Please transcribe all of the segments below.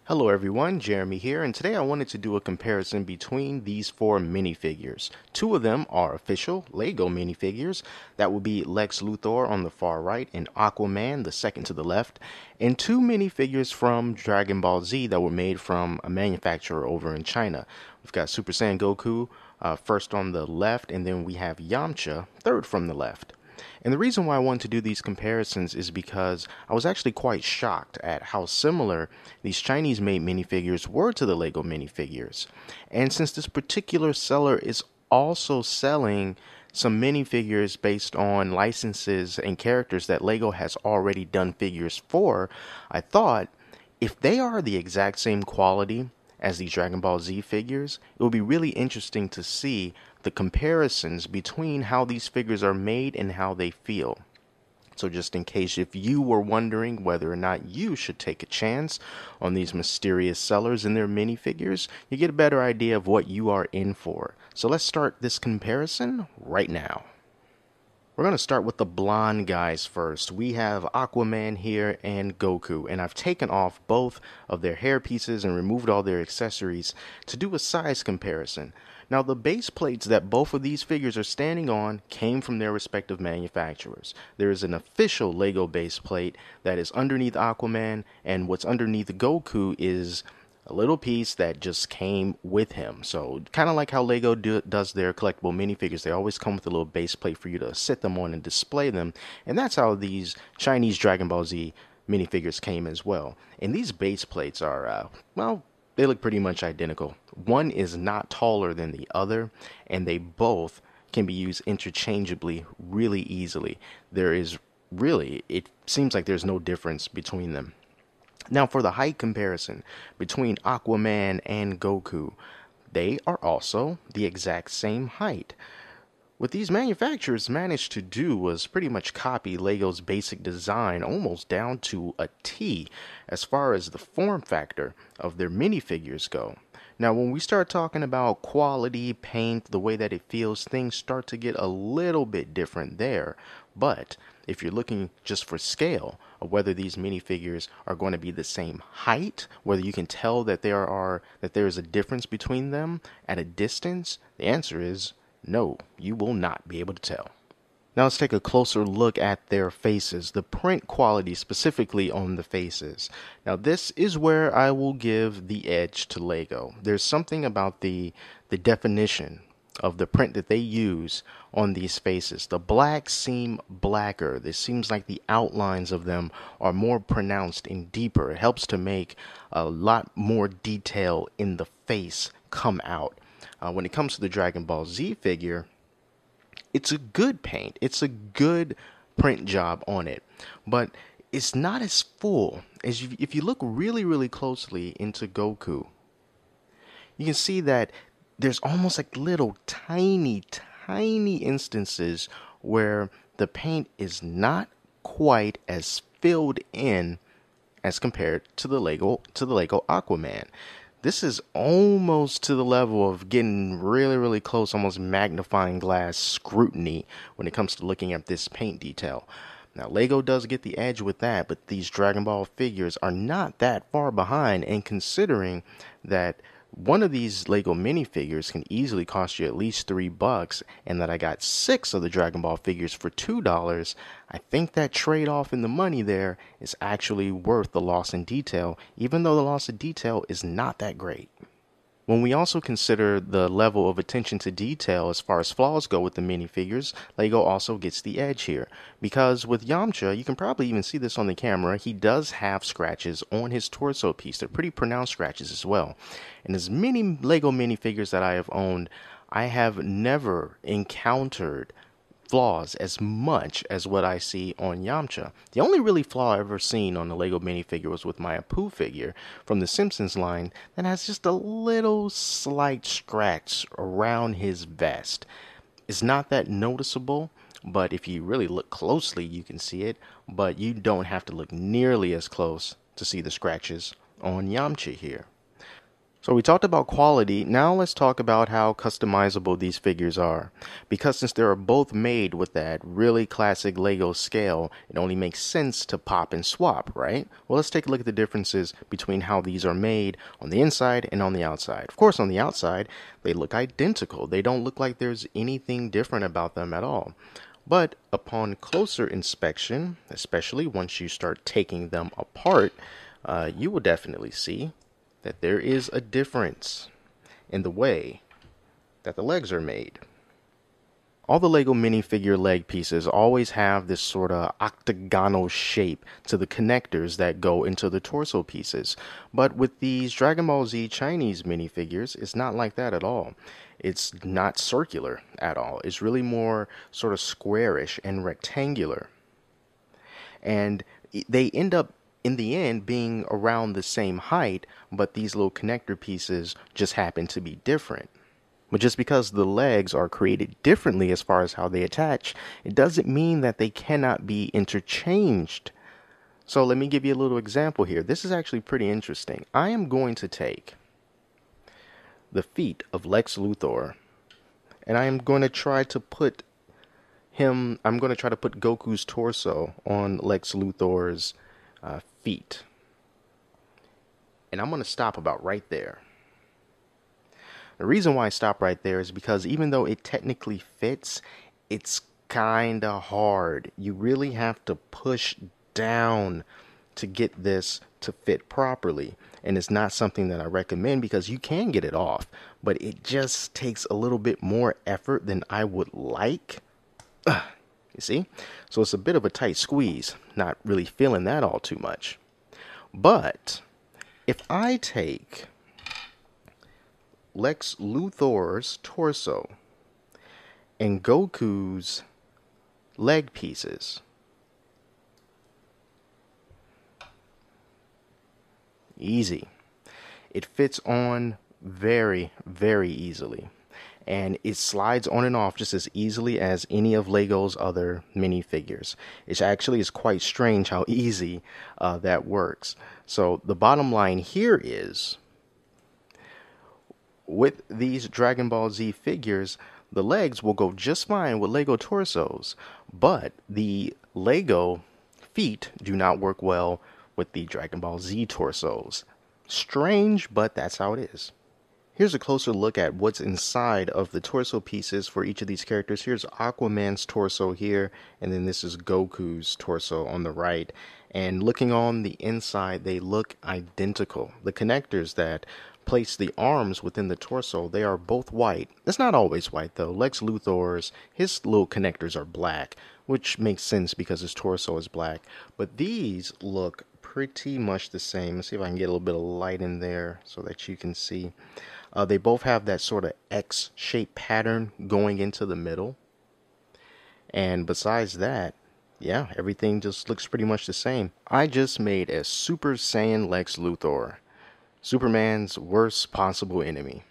Hello everyone, Jeremy here, and today I wanted to do a comparison between these four minifigures. Two of them are official LEGO minifigures. That would be Lex Luthor on the far right and Aquaman, the second to the left, and two minifigures from Dragon Ball Z that were made from a manufacturer over in China. We've got Super Saiyan Goku first on the left, and then we have Yamcha third from the left. And the reason why I wanted to do these comparisons is because I was actually quite shocked at how similar these Chinese made minifigures were to the LEGO minifigures. And since this particular seller is also selling some minifigures based on licenses and characters that LEGO has already done figures for, I thought if they are the exact same quality as these Dragon Ball Z figures, it will be really interesting to see the comparisons between how these figures are made and how they feel. So just in case if you were wondering whether or not you should take a chance on these mysterious sellers and their minifigures, you get a better idea of what you are in for. So let's start this comparison right now. We're going to start with the blonde guys first. We have Aquaman here and Goku, and I've taken off both of their hair pieces and removed all their accessories to do a size comparison. Now, the base plates that both of these figures are standing on came from their respective manufacturers. There is an official LEGO base plate that is underneath Aquaman, and what's underneath Goku is a little piece that just came with him. So kind of like how LEGO does their collectible minifigures, they always come with a little base plate for you to sit them on and display them. And that's how these Chinese Dragon Ball Z minifigures came as well. And these base plates are, well, they look pretty much identical. One is not taller than the other, and they both can be used interchangeably really easily. It seems like there's no difference between them. Now, for the height comparison between Aquaman and Goku, they are also the exact same height. What these manufacturers managed to do was pretty much copy LEGO's basic design almost down to a T as far as the form factor of their minifigures go. Now, when we start talking about quality, paint, the way that it feels, things start to get a little bit different there. But if you're looking just for scale of whether these minifigures are going to be the same height, whether you can tell that there is a difference between them at a distance, the answer is no, you will not be able to tell. Now let's take a closer look at their faces, the print quality specifically on the faces. Now this is where I will give the edge to LEGO. There's something about the definition of the print that they use on these faces. The blacks seem blacker. It seems like the outlines of them are more pronounced and deeper. It helps to make a lot more detail in the face come out. When it comes to the Dragon Ball Z figure, it's a good paint. It's a good print job on it, but it's not as full as if you look really, really closely into Goku. You can see that there's almost like little tiny instances where the paint is not quite as filled in as compared to the Lego Aquaman. This is almost to the level of getting really, really close, almost magnifying glass scrutiny when it comes to looking at this paint detail. Now, LEGO does get the edge with that, but these Dragon Ball figures are not that far behind, and considering that one of these LEGO minifigures can easily cost you at least $3, and that I got 6 of the Dragon Ball figures for $2, I think that trade-off in the money there is actually worth the loss in detail, even though the loss of detail is not that great. When we also consider the level of attention to detail as far as flaws go with the minifigures, LEGO also gets the edge here. Because with Yamcha, you can probably even see this on the camera, he does have scratches on his torso piece. They're pretty pronounced scratches as well. And as many LEGO minifigures that I have owned, I have never encountered flaws as much as what I see on Yamcha. The only really flaw I've ever seen on a LEGO minifigure was with my Apu figure from the Simpsons line that has just a little slight scratch around his vest. It's not that noticeable, but if you really look closely you can see it, but you don't have to look nearly as close to see the scratches on Yamcha here. So we talked about quality. Now let's talk about how customizable these figures are. Because since they are both made with that really classic Lego scale, it only makes sense to pop and swap, right? Well, let's take a look at the differences between how these are made on the inside and on the outside. Of course, on the outside, they look identical. They don't look like there's anything different about them at all. But upon closer inspection, especially once you start taking them apart, you will definitely see that there is a difference in the way that the legs are made. All the Lego minifigure leg pieces always have this sort of octagonal shape to the connectors that go into the torso pieces. But with these Dragon Ball Z Chinese minifigures, it's not like that at all. It's not circular at all. It's really more sort of squarish and rectangular. And they end up in the end being around the same height, but these little connector pieces just happen to be different. But just because the legs are created differently as far as how they attach, it doesn't mean that they cannot be interchanged. So let me give you a little example here. This is actually pretty interesting. I am going to take the feet of Lex Luthor, and I am going to try to put Goku's torso on Lex Luthor's feet. And I'm going to stop about right there. The reason why I stop right there is because even though it technically fits, it's kind of hard. You really have to push down to get this to fit properly. And it's not something that I recommend because you can get it off, but it just takes a little bit more effort than I would like. You see? So it's a bit of a tight squeeze. Not really feeling that all too much. But if I take Lex Luthor's torso and Goku's leg pieces, easy. It fits on very, very easily. And it slides on and off just as easily as any of Lego's other minifigures. It actually is quite strange how easy that works. So the bottom line here is, with these Dragon Ball Z figures, the legs will go just fine with Lego torsos, but the Lego feet do not work well with the Dragon Ball Z torsos. Strange, but that's how it is. Here's a closer look at what's inside of the torso pieces for each of these characters. Here's Aquaman's torso here, and then this is Goku's torso on the right. And looking on the inside, they look identical. The connectors that place the arms within the torso, they are both white. It's not always white though. Lex Luthor's, his little connectors are black, which makes sense because his torso is black. But these look pretty much the same. Let's see if I can get a little bit of light in there so that you can see. They both have that sort of X-shaped pattern going into the middle. And besides that, yeah, everything just looks pretty much the same. I just made a Super Saiyan Lex Luthor, Superman's worst possible enemy.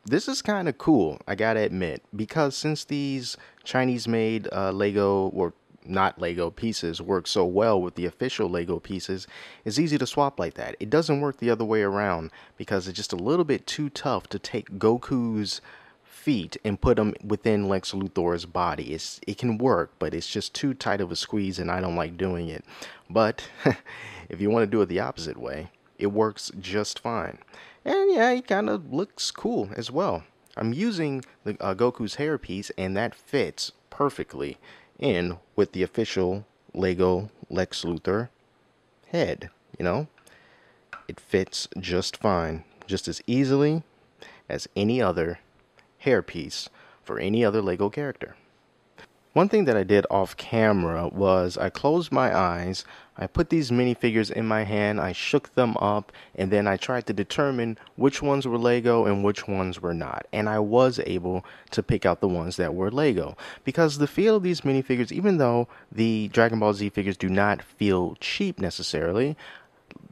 This is kind of cool, I gotta admit, because since these Chinese-made Lego, or not Lego pieces, work so well with the official Lego pieces, it's easy to swap like that. It doesn't work the other way around because it's just a little bit too tough to take Goku's feet and put them within Lex Luthor's body. It can work, but it's just too tight of a squeeze and I don't like doing it. But if you want to do it the opposite way, it works just fine. And yeah, he kind of looks cool as well. I'm using the Goku's hairpiece and that fits perfectly in with the official Lego Lex Luthor head, you know? It fits just fine, just as easily as any other hairpiece for any other Lego character. One thing that I did off camera was I closed my eyes, I put these minifigures in my hand, I shook them up, and then I tried to determine which ones were Lego and which ones were not. And I was able to pick out the ones that were Lego. Because the feel of these minifigures, even though the Dragon Ball Z figures do not feel cheap necessarily,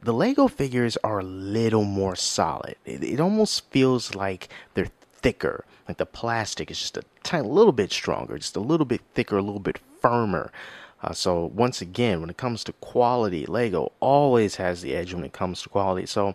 the Lego figures are a little more solid. It almost feels like they're thicker. Like the plastic is just a tiny little bit stronger, just a little bit thicker, a little bit firmer. So once again, when it comes to quality, Lego always has the edge when it comes to quality. So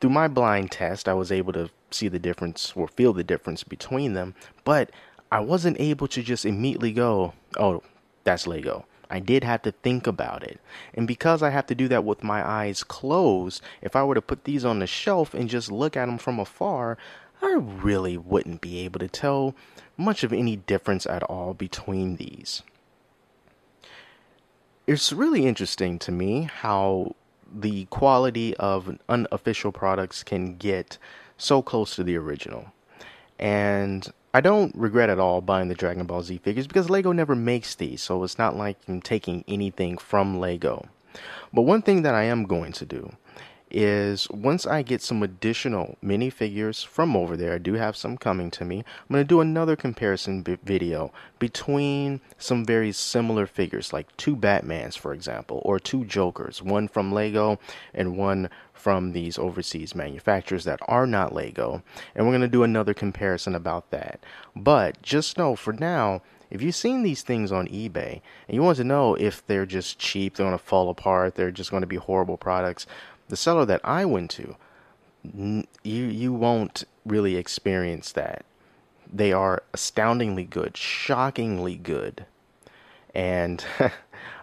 through my blind test, I was able to see the difference or feel the difference between them, but I wasn't able to just immediately go, oh, that's Lego. I did have to think about it. And because I have to do that with my eyes closed, if I were to put these on the shelf and just look at them from afar, I really wouldn't be able to tell much of any difference at all between these. It's really interesting to me how the quality of unofficial products can get so close to the original. And I don't regret at all buying the Dragon Ball Z figures because Lego never makes these, so it's not like I'm taking anything from Lego. But one thing that I am going to do is once I get some additional minifigures from over there, I do have some coming to me, I'm going to do another comparison video between some very similar figures, like two Batmans, for example, or two Jokers, one from Lego and one from these overseas manufacturers that are not Lego, and we're going to do another comparison about that. But just know, for now, if you've seen these things on eBay and you want to know if they're just cheap, they're going to fall apart, they're just going to be horrible products, the seller that I went to, you won't really experience that. They are astoundingly good, shockingly good. And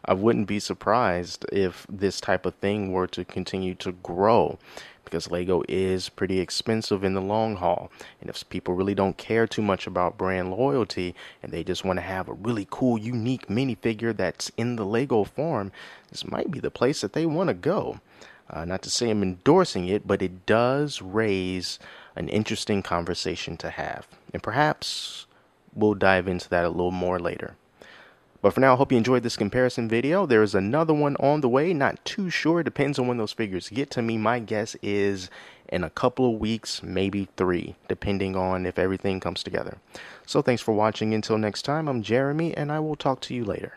I wouldn't be surprised if this type of thing were to continue to grow, because Lego is pretty expensive in the long haul. And if people really don't care too much about brand loyalty and they just want to have a really cool, unique minifigure that's in the Lego form, this might be the place that they want to go. Not to say I'm endorsing it, but it does raise an interesting conversation to have. And perhaps we'll dive into that a little more later. But for now, I hope you enjoyed this comparison video. There is another one on the way. Not too sure. It depends on when those figures get to me. My guess is in a couple of weeks, maybe 3, depending on if everything comes together. So thanks for watching. Until next time, I'm Jeremy, and I will talk to you later.